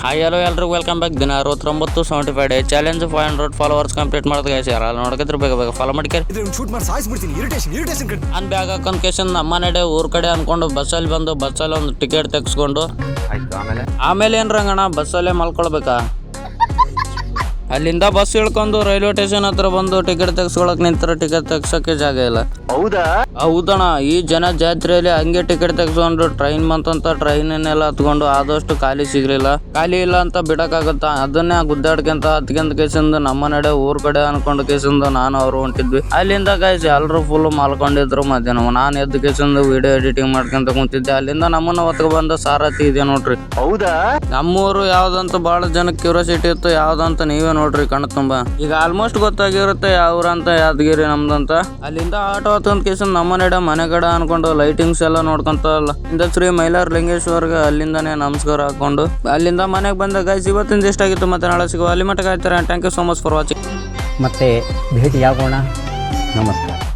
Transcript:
Hi hello ಎಲ್ರಿಗೂ welcome back. ದಿನ 69 day challenge 500 followers complete ಮಾಡೋದು ಗೈಸ್. ಯಾರು ನೋಡಕತ್ರ ಬೇಗ ಫಾಲೋ ಮಾಡ್ಕೇರಿ. ನಾನು ಬ್ಯಾಗ್ ಹಾಕೊಂಡ್ ಕೇಶನ್ ನಮ್ಮ ನಡೆ ಊರ್ ಕಡೆ ಅನ್ಕೊಂಡು ಬಸ್ಸಲ್ಲಿ ಬಂದು ಬಸ್ಸಲ್ಲಿ ಒಂದು ಟಿಕೆಟ್ ತೆಗ್ಸ್ಕೊಂಡು ಆಮೇಲೆ ಏನ್ ರಂಗಣ್ಣ ಬಸ್ಸಲ್ಲೇ ಮಲ್ಕೊಳ್ಬೇಕಾ? ಅಲ್ಲಿಂದ ಬಸ್ ಇಳ್ಕೊಂಡು ರೈಲ್ವೆ ಸ್ಟೇಷನ್ ಹತ್ರ ಬಂದು ಟಿಕೆಟ್ ತೆಗ್ಸ್ಕೊಳಕ್ ನಿಂತರ ಟಿಕೆಟ್ ತೆಗ್ಸಕ್ಕೆ ಜಾಗ ಇಲ್ಲ. ಹೌದಣ್ಣ, ಈ ಜನ ಜಾತ್ರೆಯಲ್ಲಿ ಹಂಗೆ ಟಿಕೆಟ್ ತೆಗ್ಸ್ಕೊಂಡು ಟ್ರೈನ್ ಬಂತಂತ ಟ್ರೈನನ್ನೆಲ್ಲ ಹತ್ಕೊಂಡು ಆದಷ್ಟು ಖಾಲಿ ಸಿಗ್ಲಿಲ್ಲ. ಖಾಲಿ ಇಲ್ಲ ಅಂತ ಬಿಡಕ್ಕಾಗತ್ತ, ಅದನ್ನೇ ಗುದ್ದಾಡ್ಕೊಂತ ಹತ್ಕೊಂಡ್ ಕೇಸಿಂದ ನಮ್ಮ ನಡೆ ಊರ್ ಕಡೆ ಅನ್ಕೊಂಡು ಕೇಸಿಂದ ನಾನು ಅವ್ರು ಹೊಂಟಿದ್ವಿ. ಅಲ್ಲಿಂದ ಗೈಸ್ ಎಲ್ರು ಫುಲ್ ಮಲ್ಕೊಂಡಿದ್ರು. ಮಧ್ಯಾಹ್ನ ನಾನು ಎದ್ದು ಕೇಸಿಂದ ವಿಡಿಯೋ ಎಡಿಟಿಂಗ್ ಮಾಡ್ಕೊಂತ ಕುಂತಿದ್ದೆ. ಅಲ್ಲಿಂದ ನಮ್ಮನ್ನ ಹೊತ್ಕ ಬಂದ ಸಾರಥಿ ಇದೆ ನೋಡ್ರಿ. ಹೌದಾ, ನಮ್ಮೂರು ಯಾವ್ದಂತ ಬಹಳ ಜನಕ್ಕೆ ಕ್ಯೂರಿಯಾಸಿಟಿ ಇತ್ತು, ಯಾವ್ದಂತ ನೀವೇ ನೋಡ್ರಿ ಕಣ್ ತುಂಬಾ. ಈಗ ಆಲ್ಮೋಸ್ಟ್ ಗೊತ್ತಾಗಿರುತ್ತೆ ಯಾವ್ರ ಅಂತ, ಯಾದಗಿರಿ ನಮ್ದಂತ. ಅಲ್ಲಿಂದ ಆಟೋ ಹತ್ತೊಂದ್ ಕೇಸ ನಮ್ಮ ನಡೆ ಮನೆ ಕಡೆ ಅನ್ಕೊಂಡು ಲೈಟಿಂಗ್ಸ್ ಎಲ್ಲ ನೋಡ್ಕೊಂತ ಇಂದ ಶ್ರೀ ಮೈಲಾರ್ ಲಿಂಗೇಶ್ವರ್ಗೆ ಅಲ್ಲಿಂದಾನೇ ನಮಸ್ಕಾರ ಹಾಕೊಂಡು ಅಲ್ಲಿಂದ ಮನೆಗೆ ಬಂದ ಗೈಸ್ ಇವತ್ತಿಂದ ಎಷ್ಟಾಗಿತ್ತು ಮತ್ತೆ ನಾಳೆ ಸಿಗುವ. ಅಲ್ಲಿ ಮಟ್ಟ ಕಾಯ್ತಾರೆ. Thank you so much for watching. ಮತ್ತೆ ಭೇಟಿಯಾಗೋಣ. ನಮಸ್ಕಾರ.